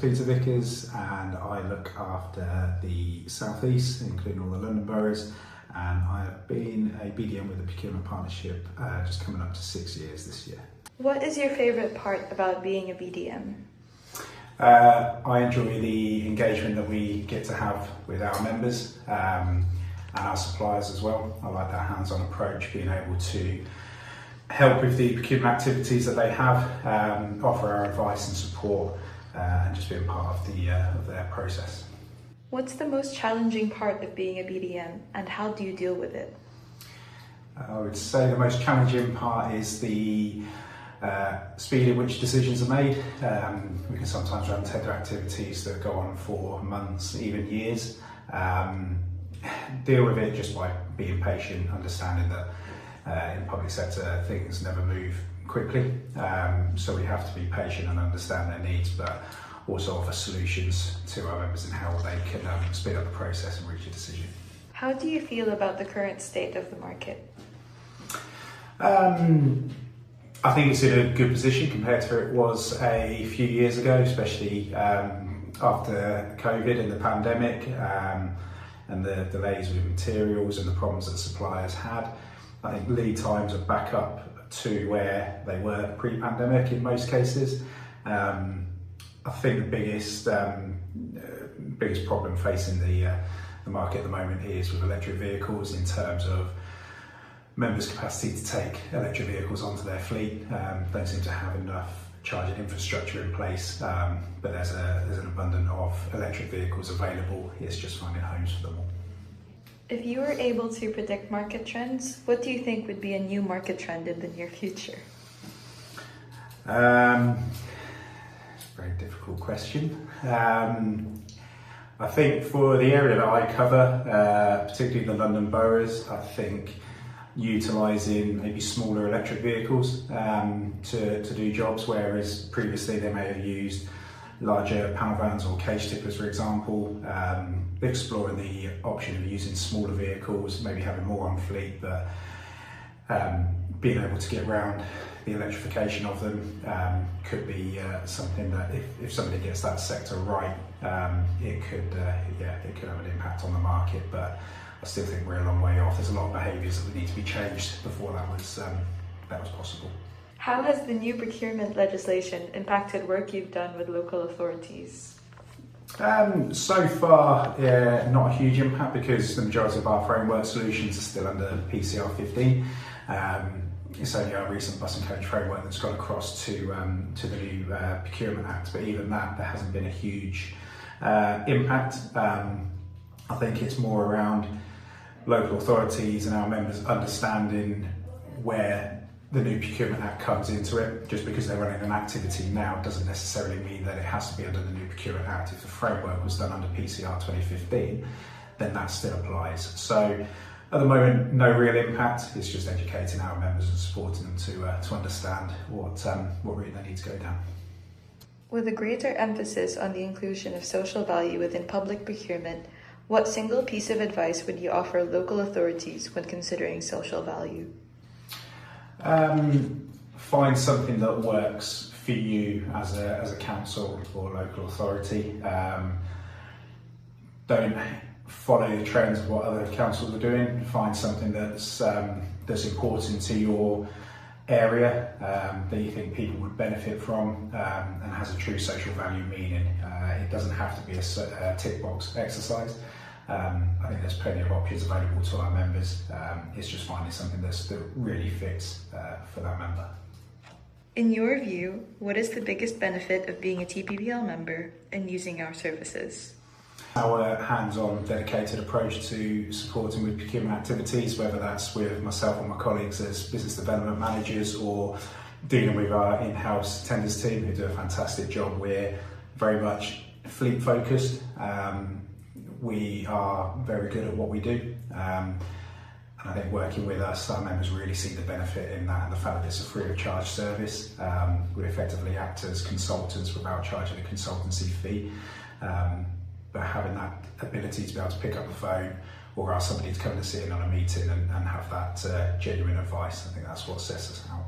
Peter Vickers, and I look after the South East, including all the London boroughs, and I have been a BDM with the Procurement Partnership just coming up to 6 years this year. What is your favourite part about being a BDM? I enjoy the engagement that we get to have with our members and our suppliers as well. I like that hands-on approach, being able to help with the procurement activities that they have, offer our advice and support, and just being part of their process. What's the most challenging part of being a BDM, and how do you deal with it? I would say the most challenging part is the speed at which decisions are made. We can sometimes run tender activities that go on for months, even years. Deal with it just by being patient, understanding that in the public sector things never move quickly, so we have to be patient and understand their needs, but also offer solutions to our members and how they can speed up the process and reach a decision. How do you feel about the current state of the market? I think it's in a good position compared to where it was a few years ago, especially after COVID and the pandemic, and the delays with materials and the problems that suppliers had. I think lead times are back up to where they were pre-pandemic in most cases. I think the biggest problem facing the market at the moment is with electric vehicles in terms of members' capacity to take electric vehicles onto their fleet. Don't seem to have enough charging infrastructure in place, but there's an abundance of electric vehicles available. It's just finding homes for them all. If you were able to predict market trends, what do you think would be a new market trend in the near future? It's a very difficult question. I think for the area that I cover, particularly the London boroughs, I think utilising maybe smaller electric vehicles to do jobs, whereas previously they may have used larger panel vans or cage tippers, for example. Exploring the option of using smaller vehicles, maybe having more on fleet, but being able to get around the electrification of them could be something that if somebody gets that sector right, it could have an impact on the market. But I still think we're a long way off. There's a lot of behaviours that would need to be changed before that was possible. How has the new procurement legislation impacted work you've done with local authorities? So far, not a huge impact because the majority of our framework solutions are still under PCR 15. It's only our recent bus and coach framework that's gone across to the new Procurement Act, but even that, there hasn't been a huge impact. I think it's more around local authorities and our members understanding where the new Procurement Act comes into it. Just because they're running an activity now doesn't necessarily mean that it has to be under the new Procurement Act. If the framework was done under PCR 2015, then that still applies. So at the moment, no real impact. It's just educating our members and supporting them to understand what route they need to go down. With a greater emphasis on the inclusion of social value within public procurement, what single piece of advice would you offer local authorities when considering social value? Find something that works for you as a council or local authority. Don't follow the trends of what other councils are doing. Find something that's important to your area, that you think people would benefit from, and has a true social value meaning. It doesn't have to be a tick box exercise. I think there's plenty of options available to our members. It's just finding something that really fits for that member. In your view, what is the biggest benefit of being a TPPL member and using our services? Our hands-on, dedicated approach to supporting with procurement activities, whether that's with myself and my colleagues as business development managers or dealing with our in-house tenders team who do a fantastic job. We're very much fleet focused. We are very good at what we do. And I think working with us, our members really see the benefit in that, and the fact that it's a free of charge service. We effectively act as consultants without charging a consultancy fee. But having that ability to be able to pick up the phone or ask somebody to come and sit in on a meeting and have that genuine advice, I think that's what sets us out.